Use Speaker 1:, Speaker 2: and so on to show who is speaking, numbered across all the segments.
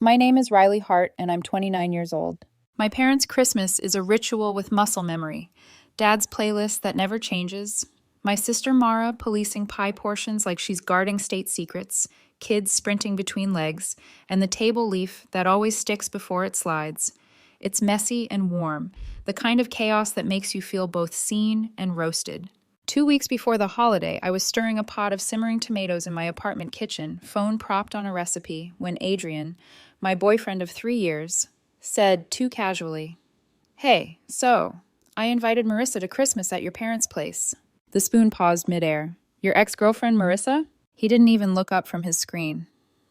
Speaker 1: My name is Riley Hart, and I'm 29 years old. My parents' Christmas is a ritual with muscle memory. Dad's playlist that never changes. My sister Mara policing pie portions like she's guarding state secrets, kids sprinting between legs, and the table leaf that always sticks before it slides. It's messy and warm, the kind of chaos that makes you feel both seen and roasted. 2 weeks before the holiday, I was stirring a pot of simmering tomatoes in my apartment kitchen, phone propped on a recipe, when Adrian, my boyfriend of 3 years, said too casually, "Hey, so, I invited Marissa to Christmas at your parents' place." The spoon paused midair. "Your ex-girlfriend, Marissa?" He didn't even look up from his screen.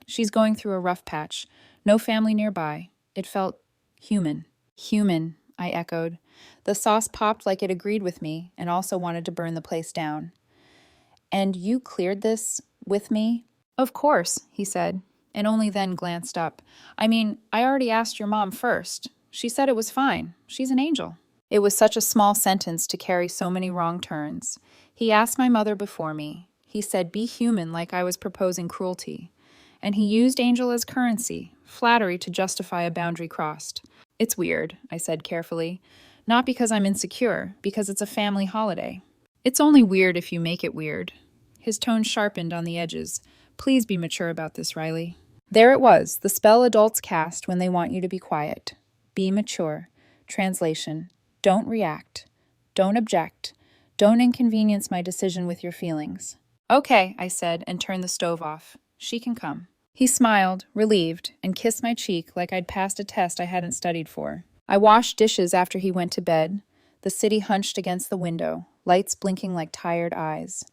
Speaker 1: "She's going through a rough patch. No family nearby." It felt human. Human, I echoed. The sauce popped like it agreed with me and also wanted to burn the place down. "And you cleared this with me?" "Of course," he said, and only then glanced up. "I mean, I already asked your mom first. She said it was fine. She's an angel." It was such a small sentence to carry so many wrong turns. He asked my mother before me. He said be human like I was proposing cruelty. And he used angel as currency, flattery to justify a boundary crossed. "It's weird," I said carefully. "Not because I'm insecure, because it's a family holiday." "It's only weird if you make it weird." His tone sharpened on the edges. "Please be mature about this, Riley." There it was, the spell adults cast when they want you to be quiet. Be mature. Translation: don't react. Don't object. Don't inconvenience my decision with your feelings. "Okay," I said, and turned the stove off. "She can come." He smiled, relieved, and kissed my cheek like I'd passed a test I hadn't studied for. I washed dishes after he went to bed. The city hunched against the window, lights blinking like tired eyes.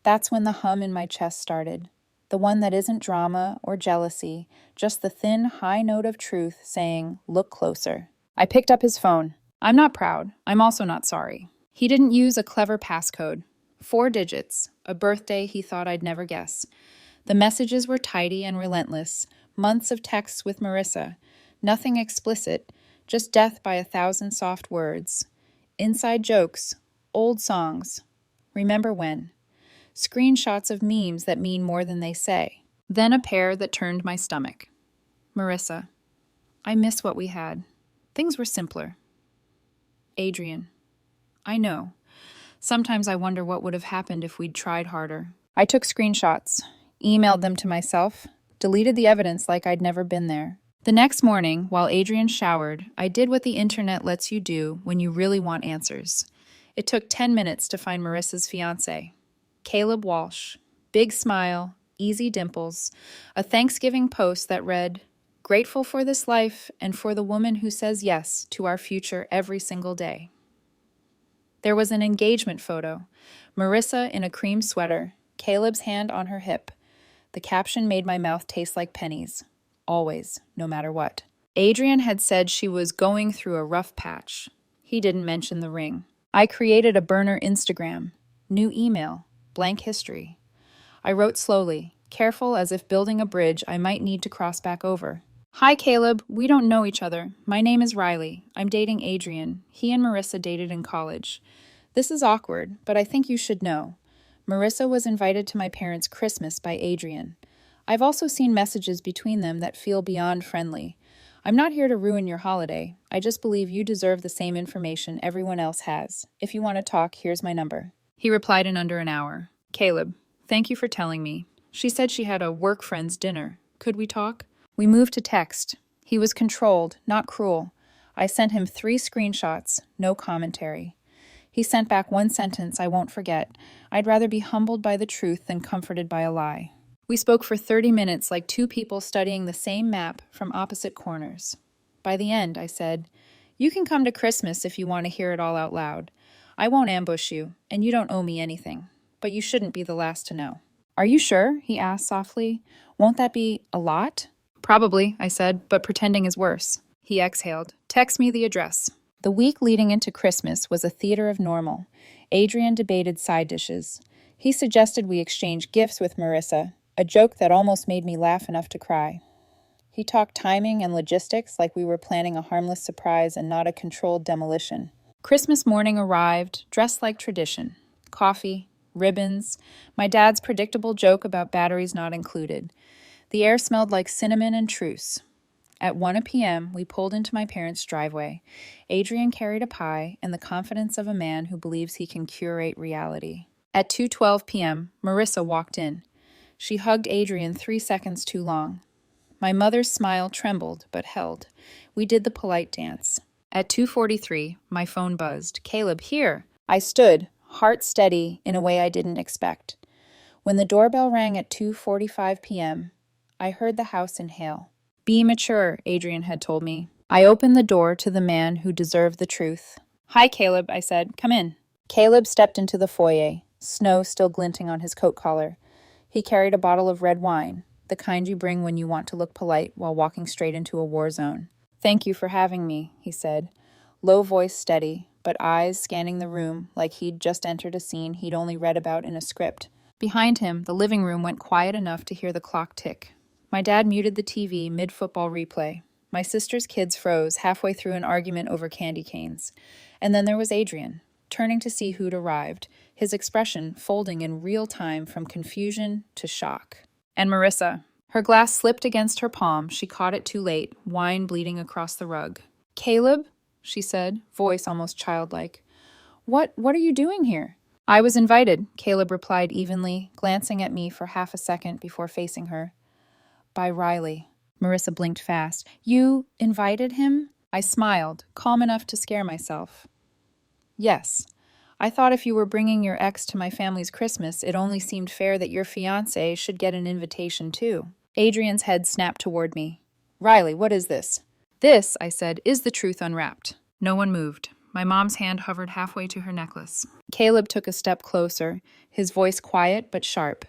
Speaker 1: That's when the hum in my chest started. The one that isn't drama or jealousy, just the thin, high note of truth saying, "Look closer." I picked up his phone. I'm not proud. I'm also not sorry. He didn't use a clever passcode. 4 digits, a birthday he thought I'd never guess. The messages were tidy and relentless. Months of texts with Marissa. Nothing explicit, just death by 1,000 soft words. Inside jokes, old songs. Remember when? Screenshots of memes that mean more than they say. Then a pair that turned my stomach. Marissa. I miss what we had. Things were simpler. Adrian. I know. Sometimes I wonder what would have happened if we'd tried harder. I took screenshots, emailed them to myself, deleted the evidence like I'd never been there. The next morning, while Adrian showered, I did what the internet lets you do when you really want answers. It took 10 minutes to find Marissa's fiancé. Caleb Walsh. Big smile, easy dimples, a Thanksgiving post that read, "Grateful for this life and for the woman who says yes to our future every single day." There was an engagement photo. Marissa in a cream sweater, Caleb's hand on her hip. The caption made my mouth taste like pennies. Always, no matter what. Adrian had said she was going through a rough patch. He didn't mention the ring. I created a burner Instagram. New email. Blank history. I wrote slowly, careful as if building a bridge I might need to cross back over. "Hi, Caleb. We don't know each other. My name is Riley. I'm dating Adrian. He and Marissa dated in college. This is awkward, but I think you should know. Marissa was invited to my parents' Christmas by Adrian. I've also seen messages between them that feel beyond friendly. I'm not here to ruin your holiday. I just believe you deserve the same information everyone else has. If you want to talk, here's my number." He replied in under an hour. "Caleb, thank you for telling me. She said she had a work friend's dinner. Could we talk?" We moved to text. He was controlled, not cruel. I sent him 3 screenshots, no commentary. He sent back one sentence I won't forget. "I'd rather be humbled by the truth than comforted by a lie." We spoke for 30 minutes like 2 people studying the same map from opposite corners. By the end, I said, "You can come to Christmas if you want to hear it all out loud. I won't ambush you, and you don't owe me anything. But you shouldn't be the last to know." "Are you sure?" he asked softly. "Won't that be a lot?" "Probably," I said, "but pretending is worse." He exhaled. "Text me the address." The week leading into Christmas was a theater of normal. Adrian debated side dishes. He suggested we exchange gifts with Marissa, a joke that almost made me laugh enough to cry. He talked timing and logistics like we were planning a harmless surprise and not a controlled demolition. Christmas morning arrived, dressed like tradition. Coffee, ribbons, my dad's predictable joke about batteries not included. The air smelled like cinnamon and truce. At 1 p.m., we pulled into my parents' driveway. Adrian carried a pie and the confidence of a man who believes he can curate reality. At 2:12 p.m., Marissa walked in. She hugged Adrian 3 seconds too long. My mother's smile trembled, but held. We did the polite dance. At 2:43, my phone buzzed. "Caleb, here!" I stood, heart steady in a way I didn't expect. When the doorbell rang at 2:45 p.m., I heard the house inhale. "Be mature," Adrian had told me. I opened the door to the man who deserved the truth. "Hi, Caleb," I said. "Come in." Caleb stepped into the foyer, snow still glinting on his coat collar. He carried a bottle of red wine, the kind you bring when you want to look polite while walking straight into a war zone. "Thank you for having me," he said, low voice steady, but eyes scanning the room like he'd just entered a scene he'd only read about in a script. Behind him, the living room went quiet enough to hear the clock tick. My dad muted the TV mid-football replay. My sister's kids froze halfway through an argument over candy canes. And then there was Adrian, turning to see who'd arrived, his expression folding in real time from confusion to shock. And Marissa. Her glass slipped against her palm. She caught it too late, wine bleeding across the rug. "Caleb?" she said, voice almost childlike. What are you doing here?" "I was invited," Caleb replied evenly, glancing at me for half a second before facing her. "By Riley." Marissa blinked fast. "You invited him?" I smiled, calm enough to scare myself. "Yes. I thought if you were bringing your ex to my family's Christmas, it only seemed fair that your fiancé should get an invitation too." Adrian's head snapped toward me. "Riley, what is this?" "This," I said, "is the truth unwrapped." No one moved. My mom's hand hovered halfway to her necklace. Caleb took a step closer, his voice quiet but sharp.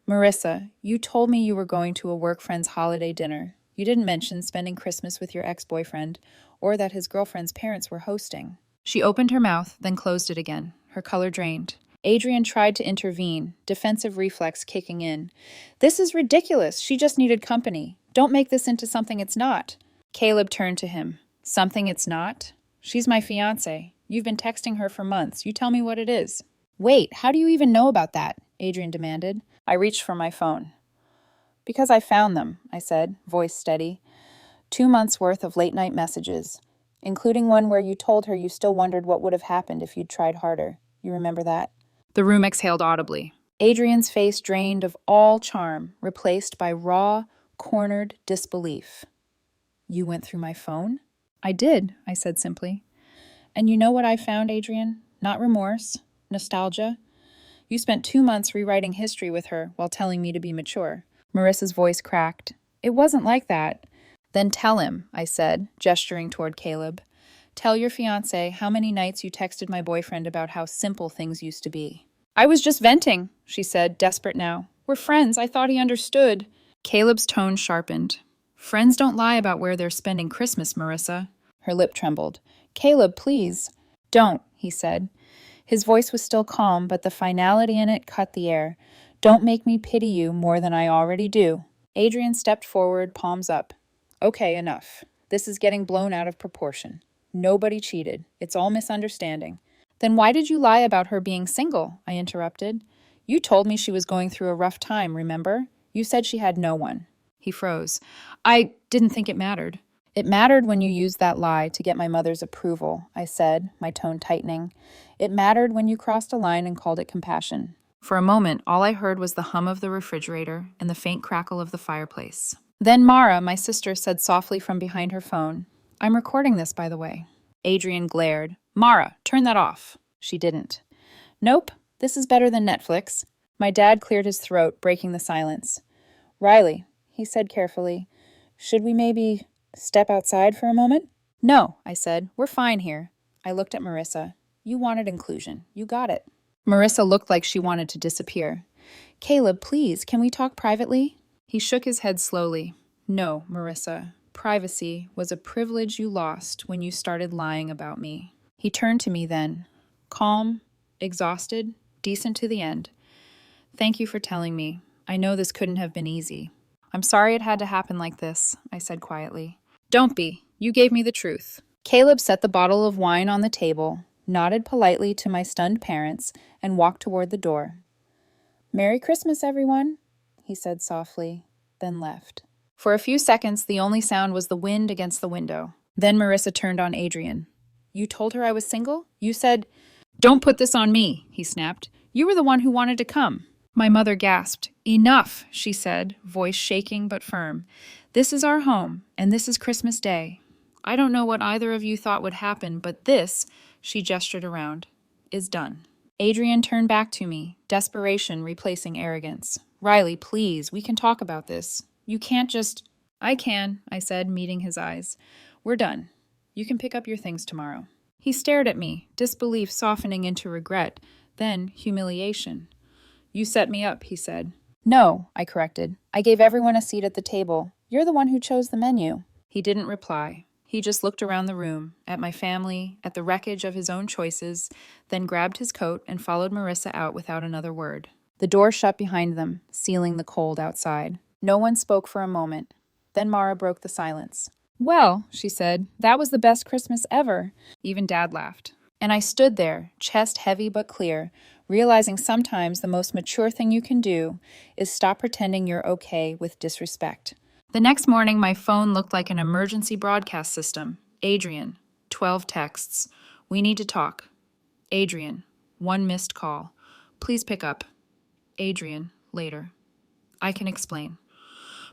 Speaker 1: "Marissa, you told me you were going to a work friend's holiday dinner. You didn't mention spending Christmas with your ex-boyfriend, or that his girlfriend's parents were hosting." She opened her mouth, then closed it again. Her color drained. Adrian tried to intervene, defensive reflex kicking in. "This is ridiculous. She just needed company. Don't make this into something it's not." Caleb turned to him. "Something it's not? She's my fiancé. You've been texting her for months. You tell me what it is." "Wait, how do you even know about that?" Adrian demanded. I reached for my phone. "Because I found them," I said, voice steady. 2 months' worth of late-night messages, including one where you told her you still wondered what would have happened if you'd tried harder. You remember that? The room exhaled audibly. Adrian's face drained of all charm, replaced by raw, cornered disbelief. "You went through my phone?" "I did," I said simply. "And you know what I found, Adrian? Not remorse, nostalgia. You spent 2 months rewriting history with her while telling me to be mature." Marissa's voice cracked. "It wasn't like that." "Then tell him," I said, gesturing toward Caleb. "Tell your fiancé how many nights you texted my boyfriend about how simple things used to be." "I was just venting," she said, desperate now. "We're friends. I thought he understood." Caleb's tone sharpened. "Friends don't lie about where they're spending Christmas, Marissa." Her lip trembled. "Caleb, please." "Don't," he said. His voice was still calm, but the finality in it cut the air. "Don't make me pity you more than I already do." Adrian stepped forward, palms up. "Okay, enough. This is getting blown out of proportion. Nobody cheated. It's all misunderstanding." "Then why did you lie about her being single?" I interrupted. "You told me she was going through a rough time, remember? You said she had no one." He froze. "I didn't think it mattered." "It mattered when you used that lie to get my mother's approval," I said, my tone tightening. "It mattered when you crossed a line and called it compassion." For a moment, all I heard was the hum of the refrigerator and the faint crackle of the fireplace. Then Mara, my sister, said softly from behind her phone, "I'm recording this, by the way." Adrian glared. "Mara, turn that off." She didn't. "Nope, this is better than Netflix." My dad cleared his throat, breaking the silence. "Riley," he said carefully, "should we maybe step outside for a moment?" "No," I said. "We're fine here." I looked at Marissa. "You wanted inclusion. You got it." Marissa looked like she wanted to disappear. "Caleb, please, can we talk privately?" He shook his head slowly. "No, Marissa. Privacy was a privilege you lost when you started lying about me." He turned to me then, calm, exhausted, decent to the end. "Thank you for telling me. I know this couldn't have been easy." "I'm sorry it had to happen like this," I said quietly. "Don't be. You gave me the truth." Caleb set the bottle of wine on the table, nodded politely to my stunned parents, and walked toward the door. "Merry Christmas, everyone," he said softly, then left. For a few seconds, the only sound was the wind against the window. Then Marissa turned on Adrian. You told her I was single? You said, "Don't put this on me," he snapped. "You were the one who wanted to come." My mother gasped. "Enough," she said, voice shaking but firm. "This is our home, and this is Christmas Day. I don't know what either of you thought would happen, but this," she gestured around, "is done." Adrian turned back to me, desperation replacing arrogance. "Riley, please, we can talk about this. You can't just—" "I can," I said, meeting his eyes. "We're done. You can pick up your things tomorrow." He stared at me, disbelief softening into regret, then humiliation. "You set me up," he said. "No," I corrected. "I gave everyone a seat at the table. You're the one who chose the menu." He didn't reply. He just looked around the room, at my family, at the wreckage of his own choices, then grabbed his coat and followed Marissa out without another word. The door shut behind them, sealing the cold outside. No one spoke for a moment. Then Mara broke the silence. "Well," she said, "that was the best Christmas ever." Even Dad laughed. And I stood there, chest heavy but clear, realizing sometimes the most mature thing you can do is stop pretending you're okay with disrespect. The next morning, my phone looked like an emergency broadcast system. Adrian, 12 texts. "We need to talk." Adrian, 1 missed call. "Please pick up." Adrian, later. "I can explain."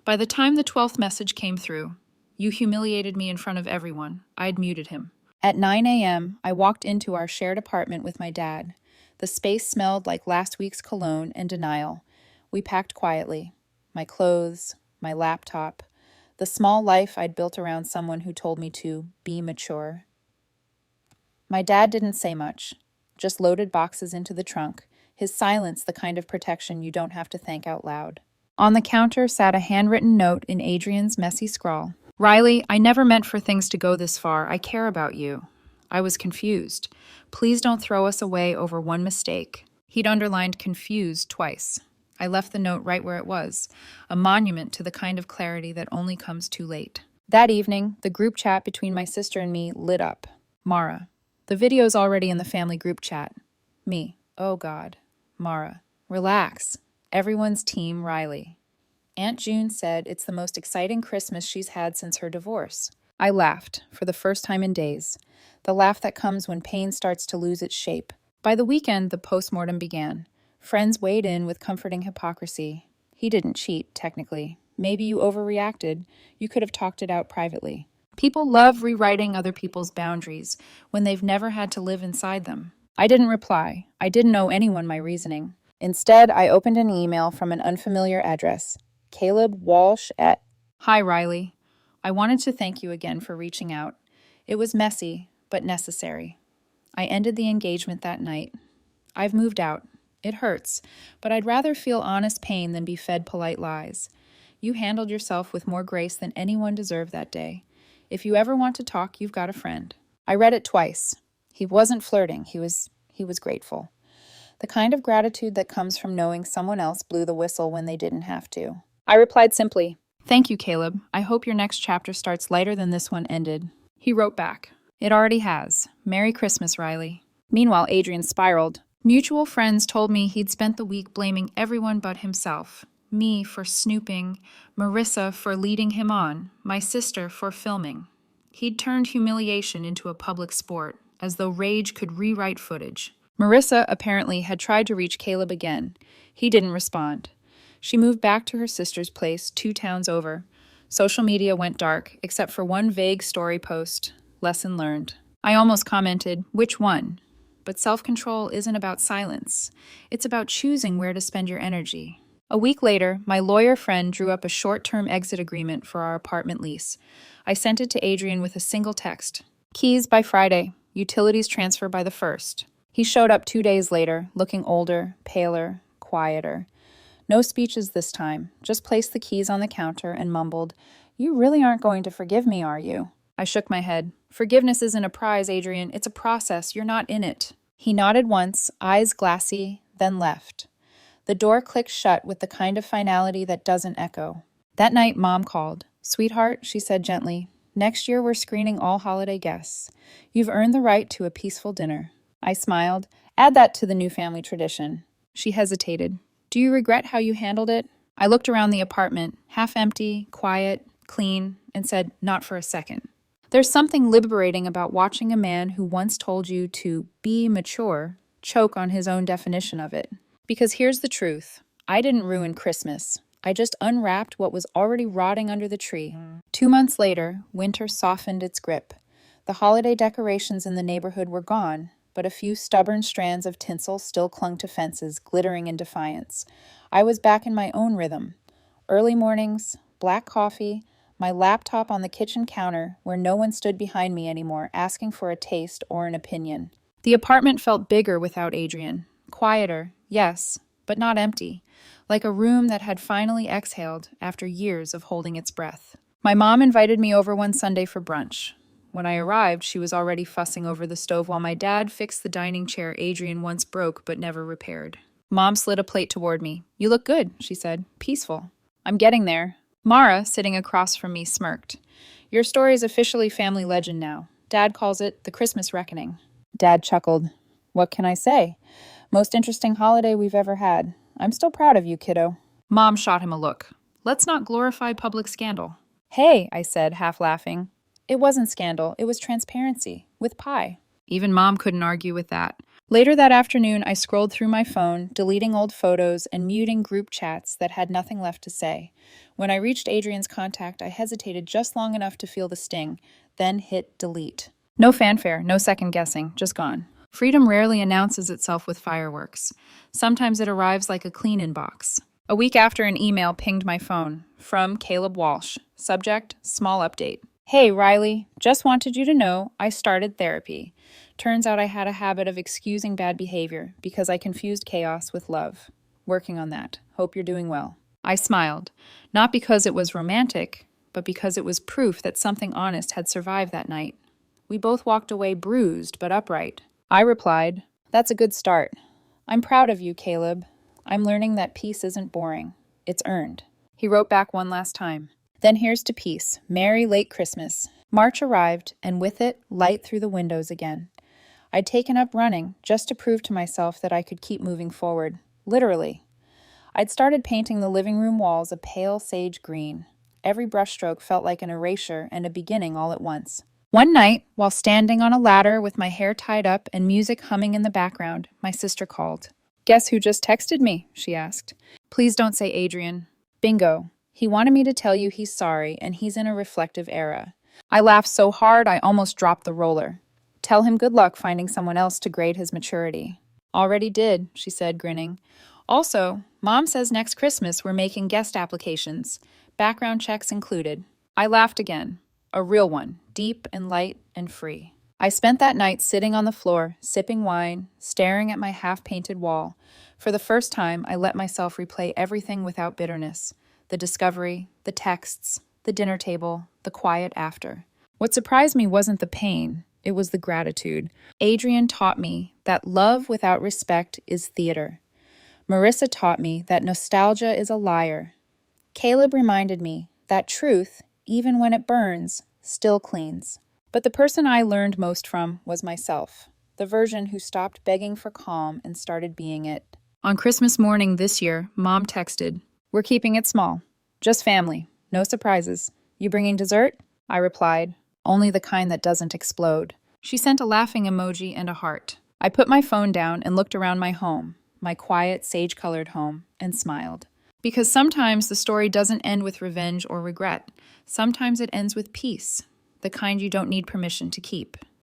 Speaker 1: By the time the 12th message came through, "You humiliated me in front of everyone," I'd muted him. At 9 a.m., I walked into our shared apartment with my dad. The space smelled like last week's cologne and denial. We packed quietly. My clothes, my laptop, the small life I'd built around someone who told me to be mature. My dad didn't say much, just loaded boxes into the trunk, his silence the kind of protection you don't have to thank out loud. On the counter sat a handwritten note in Adrian's messy scrawl. "Riley, I never meant for things to go this far. I care about you." I was confused. "Please don't throw us away over one mistake." He'd underlined confused twice. I left the note right where it was, a monument to the kind of clarity that only comes too late. That evening, the group chat between my sister and me lit up. Mara. "The video's already in the family group chat." Me. "Oh God." Mara. "Relax. Everyone's team Riley." Aunt June said it's the most exciting Christmas she's had since her divorce. I laughed, for the first time in days. The laugh that comes when pain starts to lose its shape. By the weekend, the postmortem began. Friends weighed in with comforting hypocrisy. "He didn't cheat, technically. Maybe you overreacted. You could have talked it out privately." People love rewriting other people's boundaries when they've never had to live inside them. I didn't reply. I didn't owe anyone my reasoning. Instead, I opened an email from an unfamiliar address. Caleb Walsh at... "Hi, Riley. I wanted to thank you again for reaching out. It was messy, but necessary. I ended the engagement that night. I've moved out. It hurts, but I'd rather feel honest pain than be fed polite lies. You handled yourself with more grace than anyone deserved that day. If you ever want to talk, you've got a friend." I read it twice. He wasn't flirting. He was grateful. The kind of gratitude that comes from knowing someone else blew the whistle when they didn't have to. I replied simply, "Thank you, Caleb. I hope your next chapter starts lighter than this one ended." He wrote back, "It already has. Merry Christmas, Riley." Meanwhile, Adrian spiraled. Mutual friends told me he'd spent the week blaming everyone but himself. Me for snooping, Marissa for leading him on, my sister for filming. He'd turned humiliation into a public sport, as though rage could rewrite footage. Marissa apparently had tried to reach Caleb again. He didn't respond. She moved back to her sister's place 2 towns over. Social media went dark, except for one vague story post. Lesson learned. I almost commented, "Which one?" But self-control isn't about silence. It's about choosing where to spend your energy. A week later, my lawyer friend drew up a short-term exit agreement for our apartment lease. I sent it to Adrian with a single text. "Keys by Friday. Utilities transfer by the 1st. He showed up 2 days later, looking older, paler, quieter. No speeches this time, just placed the keys on the counter and mumbled, "You really aren't going to forgive me, are you?" I shook my head. "Forgiveness isn't a prize, Adrian. It's a process. You're not in it." He nodded once, eyes glassy, then left. The door clicked shut with the kind of finality that doesn't echo. That night, Mom called. "Sweetheart," she said gently, "next year we're screening all holiday guests. You've earned the right to a peaceful dinner." I smiled. "Add that to the new family tradition." She hesitated. "Do you regret how you handled it?" I looked around the apartment, half empty, quiet, clean, and said, "Not for a second." There's something liberating about watching a man who once told you to be mature choke on his own definition of it. Because here's the truth. I didn't ruin Christmas. I just unwrapped what was already rotting under the tree. 2 months later, winter softened its grip. The holiday decorations in the neighborhood were gone, but a few stubborn strands of tinsel still clung to fences, glittering in defiance. I was back in my own rhythm. Early mornings, black coffee, my laptop on the kitchen counter where no one stood behind me anymore asking for a taste or an opinion. The apartment felt bigger without Adrian. Quieter, yes, but not empty. Like a room that had finally exhaled after years of holding its breath. My mom invited me over one Sunday for brunch. When I arrived, she was already fussing over the stove while my dad fixed the dining chair Adrian once broke but never repaired. Mom slid a plate toward me. "You look good," she said. "Peaceful." "I'm getting there." Mara, sitting across from me, smirked. "Your story's officially family legend now. Dad calls it the Christmas reckoning." Dad chuckled. "What can I say? Most interesting holiday we've ever had. I'm still proud of you, kiddo." Mom shot him a look. "Let's not glorify public scandal." "Hey," I said, half laughing. "It wasn't scandal. It was transparency. With pie." Even Mom couldn't argue with that. Later that afternoon, I scrolled through my phone, deleting old photos and muting group chats that had nothing left to say. When I reached Adrian's contact, I hesitated just long enough to feel the sting, then hit delete. No fanfare, no second guessing, just gone. Freedom rarely announces itself with fireworks. Sometimes it arrives like a clean inbox. A week after, an email pinged my phone from Caleb Walsh. Subject, small update. "Hey, Riley, just wanted you to know I started therapy. Turns out I had a habit of excusing bad behavior because I confused chaos with love. Working on that. Hope you're doing well." I smiled, not because it was romantic, but because it was proof that something honest had survived that night. We both walked away bruised but upright. I replied, "That's a good start. I'm proud of you, Caleb. I'm learning that peace isn't boring. It's earned." He wrote back one last time. "Then here's to peace. Merry late Christmas." March arrived, and with it, light through the windows again. I'd taken up running just to prove to myself that I could keep moving forward. Literally. I'd started painting the living room walls a pale sage green. Every brushstroke felt like an erasure and a beginning all at once. One night, while standing on a ladder with my hair tied up and music humming in the background, my sister called. "Guess who just texted me?" she asked. "Please don't say Adrian." "Bingo. He wanted me to tell you he's sorry and he's in a reflective era." I laughed so hard I almost dropped the roller. "Tell him good luck finding someone else to grade his maturity." "Already did," she said, grinning. "Also, Mom says next Christmas we're making guest applications, background checks included." I laughed again. A real one, deep and light and free. I spent that night sitting on the floor, sipping wine, staring at my half-painted wall. For the first time, I let myself replay everything without bitterness. The discovery, the texts, the dinner table, the quiet after. What surprised me wasn't the pain, it was the gratitude. Adrian taught me that love without respect is theater. Marissa taught me that nostalgia is a liar. Caleb reminded me that truth, even when it burns, still cleans. But the person I learned most from was myself, the version who stopped begging for calm and started being it. On Christmas morning this year, Mom texted, "We're keeping it small. Just family. No surprises. You bringing dessert?" I replied, "Only the kind that doesn't explode." She sent a laughing emoji and a heart. I put my phone down and looked around my home, my quiet, sage-colored home, and smiled. Because sometimes the story doesn't end with revenge or regret. Sometimes it ends with peace, the kind you don't need permission to keep.